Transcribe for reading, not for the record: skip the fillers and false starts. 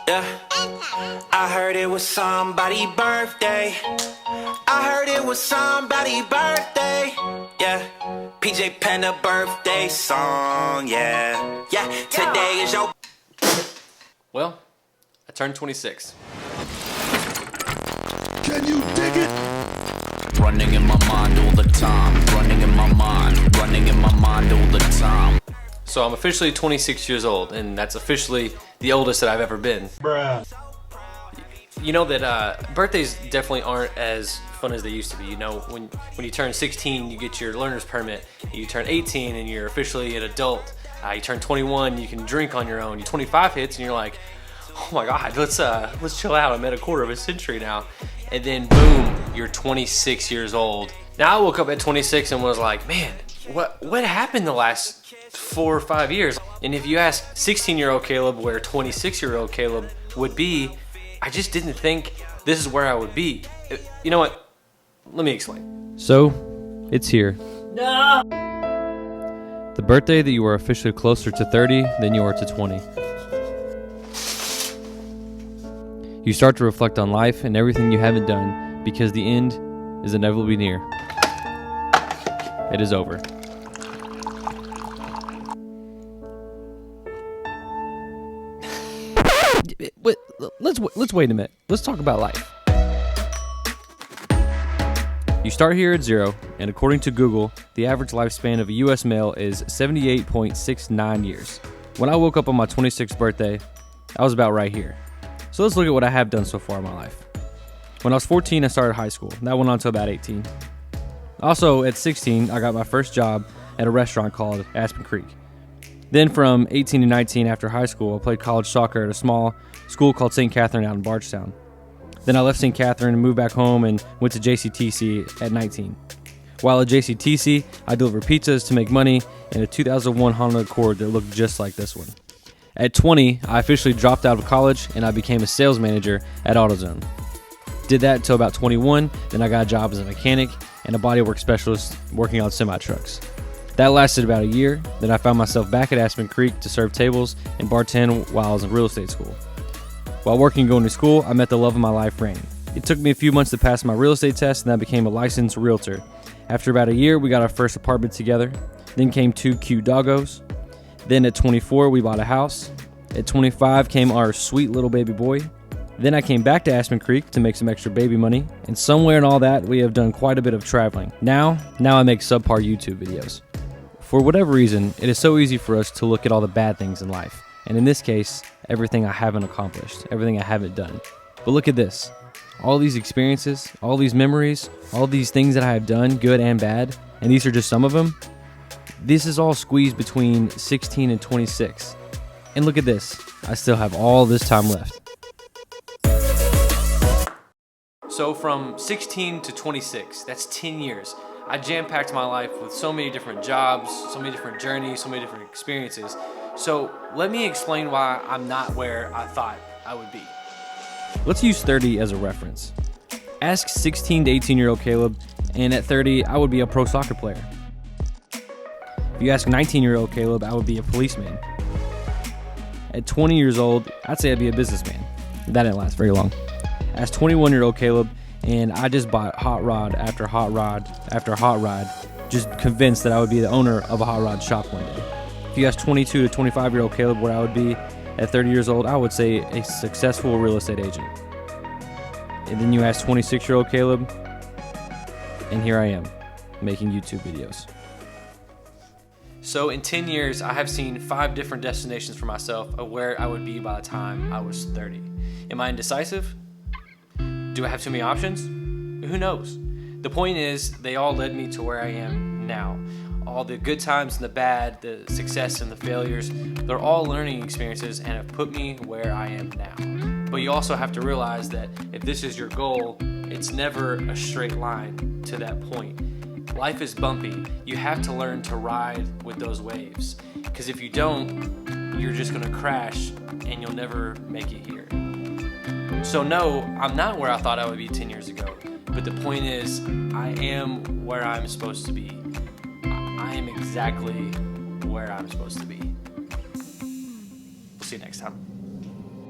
Yeah, I heard it was somebody's birthday. I heard it was somebody's birthday. Yeah, PJ Panda birthday song. Yeah, yeah. Today is your. Well, I turned 26. Can you dig it? Running in my mind all the time. Running in my mind. Running in my mind all the time. So I'm officially 26 years old, and that's officially the oldest that I've ever been. Bruh. You know that birthdays definitely aren't as fun as they used to be. You know, when you turn 16, you get your learner's permit. You turn 18, and you're officially an adult. You turn 21, you can drink on your own. Your 25 hits, and you're like, oh my God, let's chill out. I'm at a quarter of a century now. And then boom, you're 26 years old. Now I woke up at 26 and was like, man, what happened the last 4 or 5 years? And if you ask 16-year-old Caleb where 26-year-old Caleb would be, I just didn't think this is where I would be. You know what? Let me explain. So, it's here. No! The birthday that you are officially closer to 30 than you are to 20. You start to reflect on life and everything you haven't done because the end is inevitably near. It is over. Let's wait a minute. Let's talk about life. You start here at 0, and according to Google, the average lifespan of a U.S. male is 78.69 years. When I woke up on my 26th birthday, I was about right here. So let's look at what I have done so far in my life. When I was 14, I started high school. That went on to about 18. Also, at 16, I got my first job at a restaurant called Aspen Creek. Then from 18 to 19 after high school, I played college soccer at a small school called St. Catherine out in Bardstown. Then I left St. Catherine and moved back home and went to JCTC at 19. While at JCTC, I delivered pizzas to make money in a 2001 Honda Accord that looked just like this one. At 20, I officially dropped out of college and I became a sales manager at AutoZone. Did that until about 21, then I got a job as a mechanic and a bodywork specialist working on semi-trucks. That lasted about a year, then I found myself back at Aspen Creek to serve tables and bartend while I was in real estate school. While working and going to school, I met the love of my life, Rain. It took me a few months to pass my real estate test and I became a licensed realtor. After about a year, we got our first apartment together, then came 2 cute doggos. Then at 24, we bought a house. At 25 came our sweet little baby boy. Then I came back to Aspen Creek to make some extra baby money. And somewhere in all that, we have done quite a bit of traveling. Now I make subpar YouTube videos. For whatever reason, it is so easy for us to look at all the bad things in life. And in this case, everything I haven't accomplished, everything I haven't done. But look at this. All these experiences, all these memories, all these things that I have done, good and bad, and these are just some of them. This is all squeezed between 16 and 26. And look at this. I still have all this time left. So from 16 to 26, that's 10 years. I jam-packed my life with so many different jobs, so many different journeys, so many different experiences. So let me explain why I'm not where I thought I would be. Let's use 30 as a reference. Ask 16 to 18-year-old Caleb, and at 30, I would be a pro soccer player. If you ask 19-year-old Caleb, I would be a policeman. At 20 years old, I'd say I'd be a businessman. That didn't last very long. Ask 21-year-old Caleb, and I just bought hot rod after hot rod after hot rod, just convinced that I would be the owner of a hot rod shop one day. If you ask 22 to 25-year-old Caleb where I would be at 30 years old, I would say a successful real estate agent. And then you ask 26-year-old Caleb, and here I am, making YouTube videos. So in 10 years, I have seen 5 different destinations for myself of where I would be by the time I was 30. Am I indecisive? Do I have too many options? Who knows? The point is, they all led me to where I am now. All the good times and the bad, the success and the failures, they're all learning experiences and have put me where I am now. But you also have to realize that if this is your goal, it's never a straight line to that point. Life is bumpy. You have to learn to ride with those waves. Because if you don't, you're just going to crash and you'll never make it here. So no, I'm not where I thought I would be 10 years ago. But the point is, I am where I'm supposed to be. I am exactly where I'm supposed to be. We'll see you next time.